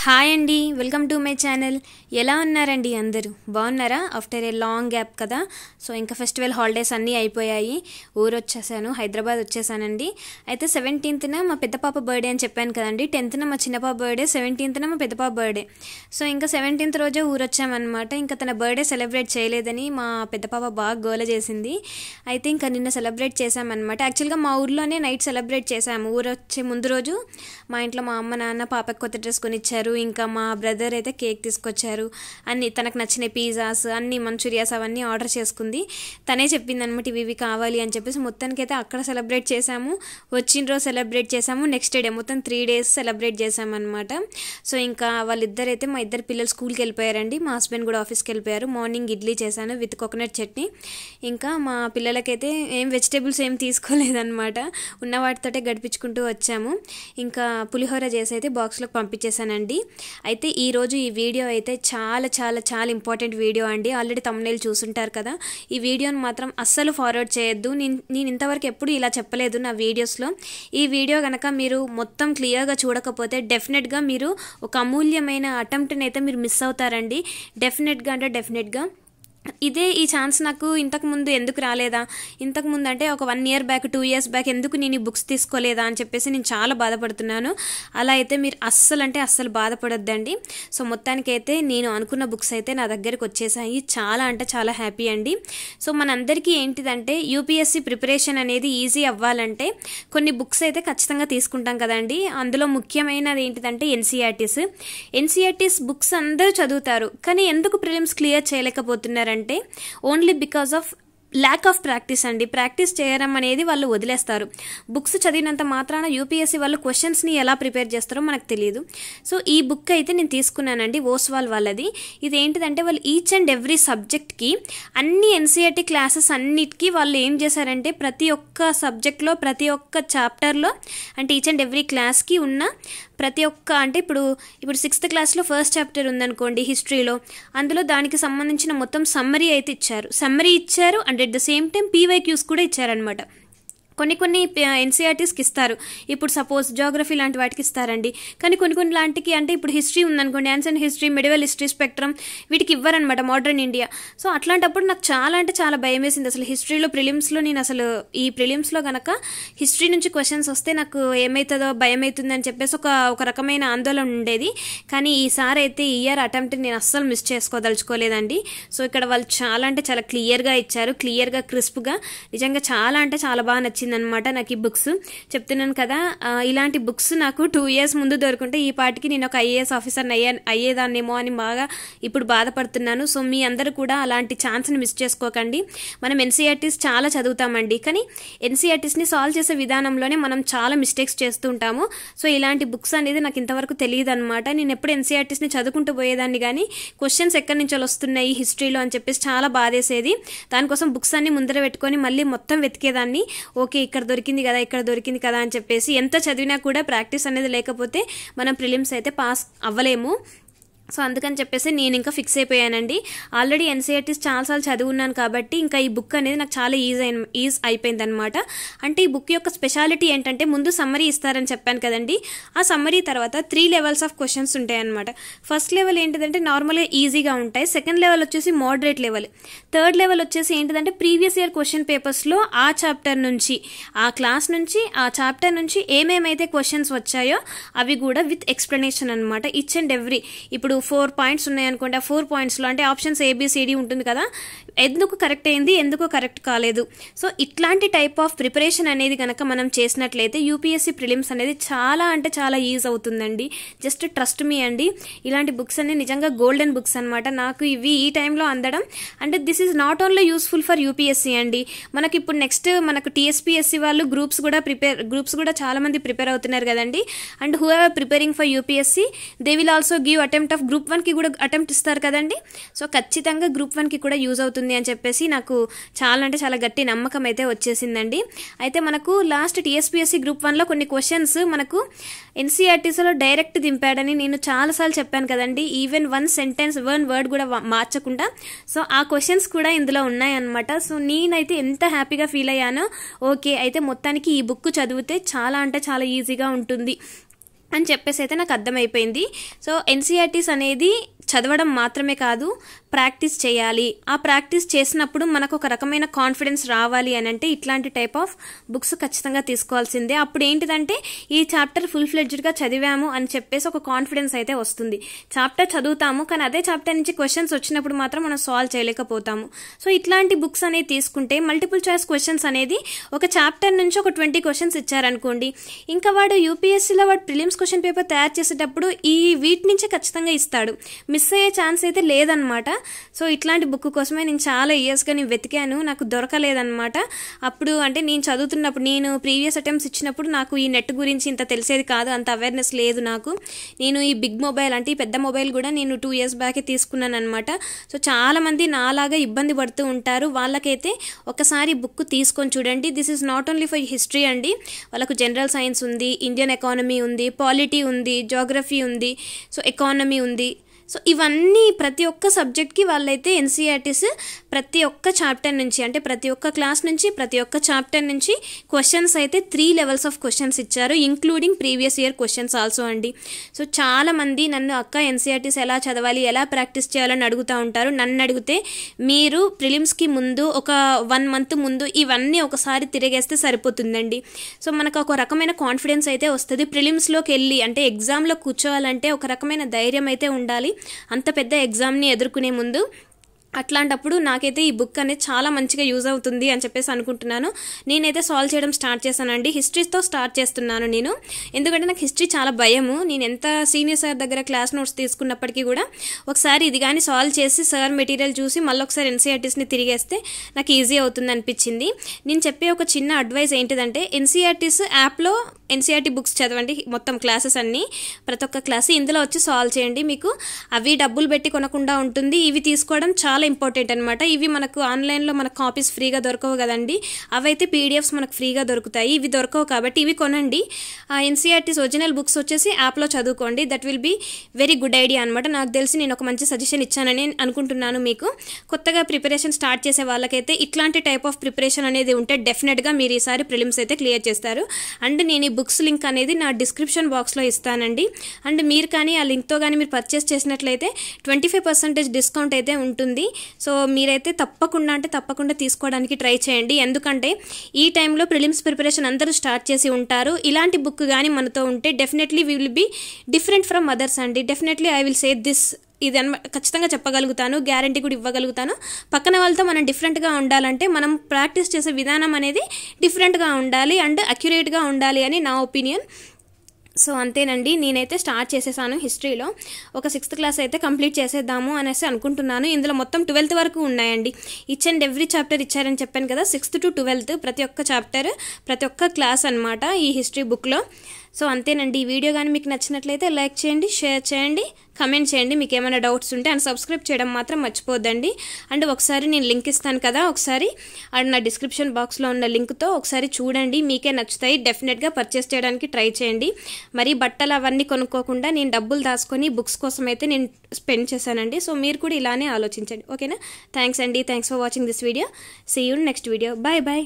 Hi అండి, welcome to my channel. ఎలా ఉన్నారండి అందరూ? బాగున్నారా? ఆఫ్టర్ ఏ లాంగ్ గ్యాప్ కదా. సో ఇంకా ఫెస్టివల్ హాలిడేస్ అన్నీ అయిపోయాయి. ఊరు వచ్చేసాను, హైదరాబాద్ వచ్చేసానండి. అయితే 17th మా పెద్ద పాప బర్త్డే అని చెప్పాను కదండి. 10th మా చిన్న పాప బర్త్డే, 17th మా పెద్ద పాప బర్త్డే. సో ఇంకా 17th రోజే ఊరు వచ్చామన్నమాట. ఇంకా తన బర్త్డే సెలబ్రేట్ చేయలేదని మా పెద్ద పాప బాగా గోల చేసింది. అయితే ఇంకా నిన్న సెలబ్రేట్ చేసామన్నమాట. యాక్చువల్గా మా ఊర్లోనే నైట్ సెలబ్రేట్ చేసాము. ఊరు వచ్చే ముందు రోజు మా ఇంట్లో మా అమ్మ నాన్న పాపకి కొత్త డ్రెస్ కొనిచ్చారు. ఇంకా మా బ్రదర్ అయితే కేక్ తీసుకొచ్చారు. అన్ని తనకు నచ్చిన పిజ్జాస్, అన్ని మంచూరియాస్ అవన్నీ ఆర్డర్ చేసుకుంది. తనే చెప్పింది అనమాట ఇవి కావాలి అని చెప్పేసి. మొత్తానికి అయితే అక్కడ సెలబ్రేట్ చేసాము, వచ్చిన రోజు సెలబ్రేట్ చేసాము, నెక్స్ట్ డే మొత్తం 3 days సెలబ్రేట్ చేసామన్నమాట. సో ఇంకా వాళ్ళిద్దరైతే మా ఇద్దరు పిల్లలు స్కూల్కి వెళ్ళిపోయారండి. మా హస్బెండ్ కూడా ఆఫీస్కి వెళ్ళిపోయారు. మార్నింగ్ ఇడ్లీ చేశాను విత్ కోకోనట్ చట్నీ. ఇంకా మా పిల్లలకైతే వెజిటేబుల్స్ ఏం తీసుకోలేదన్నమాట. ఉన్న వాటితోటే గడిపించుకుంటూ వచ్చాము. ఇంకా పులిహోర చేసి అయితే బాక్స్లోకి పంపించేశానండి. అయితే ఈరోజు ఈ వీడియో అయితే చాలా చాలా చాలా ఇంపార్టెంట్ వీడియో అండి. ఆల్రెడీ థంబ్నెయిల్ చూసుంటారు కదా. ఈ వీడియోని మాత్రం అస్సలు ఫార్వర్డ్ చేయొద్దు. నేను ఇంతవరకు ఎప్పుడు ఇలా చెప్పలేదు నా వీడియోస్లో. ఈ వీడియో కనుక మీరు మొత్తం క్లియర్గా చూడకపోతే డెఫినెట్గా మీరు ఒక అమూల్యమైన అటెంప్ట్ని అయితే మీరు మిస్ అవుతారండి. డెఫినెట్గా ఇదే ఈ ఛాన్స్ నాకు ఇంతకుముందు ఎందుకు రాలేదా, ఇంతకుముందు అంటే ఒక 1 year బ్యాక్ 2 years బ్యాక్ ఎందుకు నేను ఈ బుక్స్ తీసుకోలేదా అని చెప్పేసి నేను చాలా బాధపడుతున్నాను. అలా అయితే మీరు అస్సలు బాధపడొద్దండి. సో మొత్తానికైతే నేను అనుకున్న బుక్స్ అయితే నా దగ్గరికి వచ్చేసాయి. చాలా అంటే చాలా హ్యాపీ అండి. సో మనందరికీ ఏంటిదంటే యూపీఎస్సీ ప్రిపరేషన్ అనేది ఈజీ అవ్వాలంటే కొన్ని బుక్స్ అయితే ఖచ్చితంగా తీసుకుంటాం కదండి. అందులో ముఖ్యమైనది ఏంటిదంటే ఎన్సీఆర్టీస్ బుక్స్ అందరూ చదువుతారు, కానీ ఎందుకు ప్రిలిమ్స్ క్లియర్ చేయలేకపోతున్నారు అంటే only because of lack of practice అండి. ప్రాక్టీస్ చేయడం అనేది వాళ్ళు వదిలేస్తారు. బుక్స్ చదివినంత మాత్రాన యూపీఎస్సీ వాళ్ళు క్వశ్చన్స్ని ఎలా ప్రిపేర్ చేస్తారో మనకు తెలియదు. సో ఈ బుక్ అయితే నేను తీసుకున్నానండి, ఓస్వాల్ వాళ్ళది. ఇది ఏంటిదంటే వాళ్ళు ఈచ్ అండ్ ఎవ్రీ సబ్జెక్ట్కి అన్ని ఎన్సీఆర్టీ క్లాసెస్ అన్నిటికీ వాళ్ళు ఏం చేశారంటే ప్రతి ఒక్క సబ్జెక్ట్లో ప్రతి ఒక్క చాప్టర్లో అంటే ఈచ్ అండ్ ఎవ్రీ క్లాస్కి ఉన్న ప్రతి ఒక్క అంటే ఇప్పుడు 6th క్లాస్లో ఫస్ట్ చాప్టర్ ఉందనుకోండి హిస్టరీలో, అందులో దానికి సంబంధించిన మొత్తం సమ్మరీ అయితే ఇచ్చారు and at the same time PYQs కూడా ఇచ్చారనమాట. కొన్ని ఎన్సీఆర్టీస్కి ఇస్తారు. ఇప్పుడు సపోజ్ జాగ్రఫీ లాంటి వాటికి ఇస్తారండి. కానీ కొన్ని లాంటికి అంటే ఇప్పుడు హిస్టరీ ఉందనుకోండి, ancient history, medieval history, spectrum వీటికి ఇవ్వరనమాట, మోడర్న్ ఇండియా. సో అట్లాంటప్పుడు నాకు చాలా అంటే చాలా భయం వేసింది అసలు హిస్టరీలో ప్రిలిమ్స్లో. నేను అసలు ఈ ప్రిలిమ్స్లో కనుక హిస్టరీ నుంచి క్వశ్చన్స్ వస్తే నాకు ఏమవుతుందో భయం అవుతుందని చెప్పేసి ఒక రకమైన ఆందోళన ఉండేది. కానీ ఈసారి అయితే ఈ ఇయర్ అటెంప్ట్ నేను అస్సలు మిస్ చేసుకోదలుచుకోలేదండి. సో ఇక్కడ వాళ్ళు చాలా అంటే చాలా క్లియర్గా ఇచ్చారు, క్లియర్గా క్రిస్ప్గా. నిజంగా చాలా అంటే చాలా బాగా నచ్చింది అనమాట నాకు ఈ బుక్స్. చెప్తున్నాను కదా, ఇలాంటి బుక్స్ నాకు 2 years ముందు దొరుకుంటే ఈ పాటికి నేను ఒక ఐఏఎస్ ఆఫీసర్ని అయ్యేదాన్నేమో అని బాగా ఇప్పుడు బాధపడుతున్నాను. సో మీ అందరూ కూడా అలాంటి ఛాన్స్ని మిస్ చేసుకోకండి. మనం ఎన్సీఆర్టీస్ చాలా చదువుతామండి, కానీ ఎన్సీఆర్టీస్ని సాల్వ్ చేసే విధానంలోనే మనం చాలా మిస్టేక్స్ చేస్తూ ఉంటాము. సో ఇలాంటి బుక్స్ అనేది నాకు ఇంతవరకు తెలియదు అనమాట. నేను ఎప్పుడు ఎన్సీఆర్టీస్ని చదువుకుంటూ పోయేదాన్ని, కానీ క్వశ్చన్స్ ఎక్కడి నుంచి వస్తున్నాయి హిస్టరీలో అని చెప్పేసి చాలా బాధేసేది. దానికోసం బుక్స్ అన్ని ముందర పెట్టుకొని మళ్ళీ మొత్తం వెతికేదాన్ని. ఓకే ఇక్కడ దొరికింది కదా అని చెప్పేసి. ఎంత చదివినా కూడా ప్రాక్టీస్ అనేది లేకపోతే మనం ప్రిలిమ్స్ అయితే పాస్ అవ్వలేము. సో అందుకని చెప్పేసి నేను ఇంకా ఫిక్స్ అయిపోయానండి. ఆల్రెడీ ఎన్సీఆర్టీస్ చాలాసార్లు చదువున్నాను కాబట్టి ఇంకా ఈ బుక్ అనేది నాకు చాలా ఈజ్ అయిపోయింది అనమాట. అంటే ఈ బుక్ యొక్క స్పెషాలిటీ ఏంటంటే ముందు సమ్మరీ ఇస్తారని చెప్పాను కదండి. ఆ సమ్మరీ తర్వాత 3 levels ఆఫ్ క్వశ్చన్స్ ఉంటాయి అనమాట. ఫస్ట్ లెవెల్ ఏంటిదంటే నార్మల్గా ఈజీగా ఉంటాయి. సెకండ్ లెవెల్ వచ్చేసి మోడరేట్ లెవెల్. థర్డ్ లెవెల్ వచ్చేసి ఏంటిదంటే ప్రీవియస్ ఇయర్ క్వశ్చన్ పేపర్స్లో ఆ చాప్టర్ నుంచి, ఆ క్లాస్ నుంచి, ఆ చాప్టర్ నుంచి ఏమేమైతే క్వశ్చన్స్ వచ్చాయో అవి కూడా విత్ ఎక్స్ప్లెనేషన్ అనమాట. ఈచ్ అండ్ ఎవ్రీ ఇప్పుడు 4 points ఉన్నాయనుకోండి, ఆ 4 pointsలో అంటే ఆప్షన్స్ ABCD ఉంటుంది కదా, ఎందుకు కరెక్ట్ అయింది, ఎందుకు కరెక్ట్ కాలేదు. సో ఇట్లాంటి టైప్ ఆఫ్ ప్రిపరేషన్ అనేది కనుక మనం చేసినట్లయితే యూపీఎస్సీ ప్రిలిమ్స్ అనేది చాలా అంటే చాలా ఈజ్ అవుతుందండి. జస్ట్ ట్రస్ట్ మీ అండి. ఇలాంటి బుక్స్ అన్ని నిజంగా గోల్డెన్ బుక్స్ అనమాట. నాకు ఇవి ఈ టైంలో అందడం అంటే this is not only useful for UPSC అండి. మనకి ఇప్పుడు నెక్స్ట్ మనకు టీఎస్పీఎస్సీ వాళ్ళు గ్రూప్స్ కూడా చాలా మంది ప్రిపేర్ అవుతున్నారు కదండి. And who are preparing for UPSC they will also give attempt of Group 1కి కూడా అటెంప్ట్ ఇస్తారు కదండి. సో ఖచ్చితంగా Group 1కి కూడా యూజ్ అవుతుంది అని చెప్పేసి నాకు చాలా అంటే చాలా గట్టి నమ్మకం అయితే వచ్చేసిందండి. అయితే మనకు లాస్ట్ టీఎస్పీఎస్సీ Group 1లో కొన్ని క్వశ్చన్స్ మనకు ఎన్సీఆర్టీస్లో డైరెక్ట్ దింపాడని నేను చాలాసార్లు చెప్పాను కదండి. ఈవెన్ 1 word కూడా మార్చకుండా. సో ఆ క్వశ్చన్స్ కూడా ఇందులో ఉన్నాయన్నమాట. సో నేనైతే ఎంత హ్యాపీగా ఫీల్ అయ్యానో. ఓకే అయితే మొత్తానికి ఈ బుక్ చదివితే చాలా అంటే చాలా ఈజీగా ఉంటుంది. అని చెప్పేసి అయితే నాకు అర్థమైపోయింది. సో ఎన్సీఆర్టీస్ అనేది చదవడం మాత్రమే కాదు, ప్రాక్టీస్ చేయాలి. ఆ ప్రాక్టీస్ చేసినప్పుడు మనకు ఒక రకమైన కాన్ఫిడెన్స్ రావాలి అని అంటే ఇట్లాంటి టైప్ ఆఫ్ బుక్స్ ఖచ్చితంగా తీసుకోవాల్సిందే. అప్పుడు ఏంటిదంటే ఈ చాప్టర్ ఫుల్ ఫ్లెడ్జ్డ్గా చదివాము అని చెప్పేసి ఒక కాన్ఫిడెన్స్ అయితే వస్తుంది. చాప్టర్ చదువుతాము కానీ అదే చాప్టర్ నుంచి క్వశ్చన్స్ వచ్చినప్పుడు మాత్రం మనం సాల్వ్ చేయలేకపోతాము. సో ఇట్లాంటి బుక్స్ అనేది తీసుకుంటే మల్టిపుల్ చాయిస్ క్వశ్చన్స్ అనేది ఒక చాప్టర్ నుంచి ఒక 20 క్వశ్చన్స్ ఇచ్చారనుకోండి, ఇంకా వాడు యూపీఎస్సీలో వాడు ప్రిలిమ్స్ క్వశ్చన్ పేపర్ తయారు చేసేటప్పుడు ఈ వీటి నుంచే ఖచ్చితంగా ఇస్తాడు. మిస్ అయ్యే ఛాన్స్ అయితే లేదనమాట. సో ఇట్లాంటి బుక్ కోసమే నేను చాలా ఇయర్స్గా నేను వెతికాను, నాకు దొరకలేదనమాట. అప్పుడు అంటే నేను చదువుతున్నప్పుడు, నేను ప్రీవియస్ అటెంప్ట్స్ ఇచ్చినప్పుడు నాకు ఈ నెట్ గురించి ఇంత తెలిసేది కాదు, అంత అవేర్నెస్ లేదు నాకు. నేను ఈ బిగ్ మొబైల్ అంటే ఈ పెద్ద మొబైల్ కూడా నేను 2 years బ్యాకే తీసుకున్నాను అనమాట. సో చాలామంది నాలాగా ఇబ్బంది పడుతూ ఉంటారు, వాళ్ళకైతే ఒకసారి బుక్ తీసుకొని చూడండి. This is not only for history అండి, వాళ్ళకు జనరల్ సైన్స్ ఉంది, ఇండియన్ ఎకానమీ ఉంది, పాలిటీ ఉంది, జోగ్రఫీ ఉంది, సో ఎకానమీ ఉంది. సో ఇవన్నీ ప్రతి ఒక్క సబ్జెక్ట్కి వాళ్ళైతే ఎన్సీఆర్టీస్ ప్రతి ఒక్క చాప్టర్ నుంచి అంటే ప్రతి ఒక్క క్లాస్ నుంచి ప్రతి ఒక్క చాప్టర్ నుంచి క్వశ్చన్స్ అయితే 3 levels ఆఫ్ క్వశ్చన్స్ ఇచ్చారు, including previous year questions also అండి. సో చాలామంది నన్ను అక్క ఎన్సీఆర్టీస్ ఎలా చదవాలి, ఎలా ప్రాక్టీస్ చేయాలని అడుగుతూ ఉంటారు. నన్ను అడిగితే మీరు ప్రిలిమ్స్కి ముందు ఒక 1 month ముందు ఇవన్నీ ఒకసారి తిరిగేస్తే సరిపోతుందండి. సో మనకు ఒక రకమైన కాన్ఫిడెన్స్ అయితే వస్తుంది. ప్రిలిమ్స్లోకి వెళ్ళి అంటే ఎగ్జామ్లో కూర్చోవాలంటే ఒక రకమైన ధైర్యం అయితే ఉండాలి అంత పెద్ద ఎగ్జామ్ని ఎదుర్కొనే ముందు. అట్లాంటప్పుడు నాకైతే ఈ బుక్ అనేది చాలా మంచిగా యూజ్ అవుతుంది అని చెప్పేసి అనుకుంటున్నాను. నేనైతే సాల్వ్ చేయడం స్టార్ట్ చేశానండి, హిస్టరీతో స్టార్ట్ చేస్తున్నాను నేను. ఎందుకంటే నాకు హిస్టరీ చాలా భయము. నేను ఎంత సీనియర్ సార్ దగ్గర క్లాస్ నోట్స్ తీసుకున్నప్పటికీ కూడా ఒకసారి ఇది కానీ సాల్వ్ చేసి సార్ మెటీరియల్ చూసి మళ్ళీ ఒకసారి ఎన్సీఆర్టీస్ని తిరిగేస్తే నాకు ఈజీ అవుతుంది అనిపించింది. నేను చెప్పే ఒక చిన్న అడ్వైస్ ఏంటిదంటే ఎన్సీఆర్టీస్ యాప్లో ఎన్సీఆర్టీ బుక్స్ చదవండి, మొత్తం క్లాసెస్ అన్నీ ప్రతి ఒక్క క్లాస్ ఇందులో వచ్చి సాల్వ్ చేయండి. మీకు అవి డబ్బులు పెట్టి కొనకుండా ఉంటుంది. ఇవి తీసుకోవడం చాలా ఇంపార్టెంట్ అనమాట. ఇవి మనకు ఆన్లైన్లో మనకు కాపీస్ ఫ్రీగా దొరకవు కదండి, అవైతే పీడిఎఫ్స్ మనకు ఫ్రీగా దొరుకుతాయి. ఇవి దొరకవు కాబట్టి ఇవి కొనండి. ఎన్సీఆర్టీస్ ఒరిజినల్ బుక్స్ వచ్చేసి యాప్లో చదువుకోండి. That will be very good idea అనమాట. నాకు తెలిసి నేను ఒక మంచి సజెషన్ ఇచ్చానని అనుకుంటున్నాను. మీకు కొత్తగా ప్రిపరేషన్ స్టార్ట్ చేసే వాళ్ళకైతే ఇట్లాంటి టైప్ ఆఫ్ ప్రిపరేషన్ అనేది ఉంటే డెఫినెట్గా మీరు ఈసారి ప్రిలిమ్స్ అయితే క్లియర్ చేస్తారు. అండ్ నేను ఈ బుక్స్ లింక్ అనేది నా డిస్క్రిప్షన్ బాక్స్లో ఇస్తానండి. అండ్ మీరు కానీ ఆ లింక్తో కానీ మీరు పర్చేస్ చేసినట్లయితే 25% డిస్కౌంట్ అయితే ఉంటుంది. సో మీరైతే తప్పకుండా తీసుకోవడానికి ట్రై చేయండి. ఎందుకంటే ఈ టైంలో ప్రిలిమ్స్ ప్రిపరేషన్ అందరూ స్టార్ట్ చేసి ఉంటారు. ఇలాంటి బుక్ కానీ మనతో ఉంటే definitely we will be different from others అండి. Definitely I will say this, ఇది ఖచ్చితంగా చెప్పగలుగుతాను, గ్యారంటీ కూడా ఇవ్వగలుగుతాను. పక్కన వాళ్ళతో మనం డిఫరెంట్గా ఉండాలంటే మనం ప్రాక్టీస్ చేసే విధానం అనేది డిఫరెంట్గా ఉండాలి అండ్ అక్యురేట్గా ఉండాలి అని నా ఒపీనియన్. సో అంతేనండి, నేనైతే స్టార్ట్ చేసేసాను హిస్టరీలో. ఒక 6th క్లాస్ అయితే కంప్లీట్ చేసేద్దాము అనేసి అనుకుంటున్నాను. ఇందులో మొత్తం 12th వరకు ఉన్నాయండి. ఈచ్ అండ్ ఎవ్రీ చాప్టర్ ఇచ్చారని చెప్పాను కదా, 6th to 12th ప్రతి ఒక్క చాప్టర్ ప్రతి ఒక్క క్లాస్ అనమాట ఈ హిస్టరీ బుక్లో. సో అంతేనండి, ఈ వీడియో కానీ మీకు నచ్చినట్లయితే లైక్ చేయండి, షేర్ చేయండి, కమెంట్ చేయండి. మీకు ఏమైనా డౌట్స్ ఉంటే అండ్ సబ్స్క్రైబ్ చేయడం మాత్రం మర్చిపోద్దండి. అండ్ ఒకసారి నేను లింక్ ఇస్తాను కదా, ఒకసారి అండ్ నా డిస్క్రిప్షన్ బాక్స్లో ఉన్న లింక్తో ఒకసారి చూడండి, మీకే నచ్చుతాయి. డెఫినెట్గా పర్చేస్ చేయడానికి ట్రై చేయండి. మరి బట్టలు అవన్నీ కొనుక్కోకుండా నేను డబ్బులు దాచుకొని బుక్స్ కోసం అయితే నేను స్పెండ్ చేశానండి. సో మీరు కూడా ఇలానే ఆలోచించండి. ఓకేనా? థ్యాంక్స్ అండి, thanks for watching this video. See you next video. Bye bye.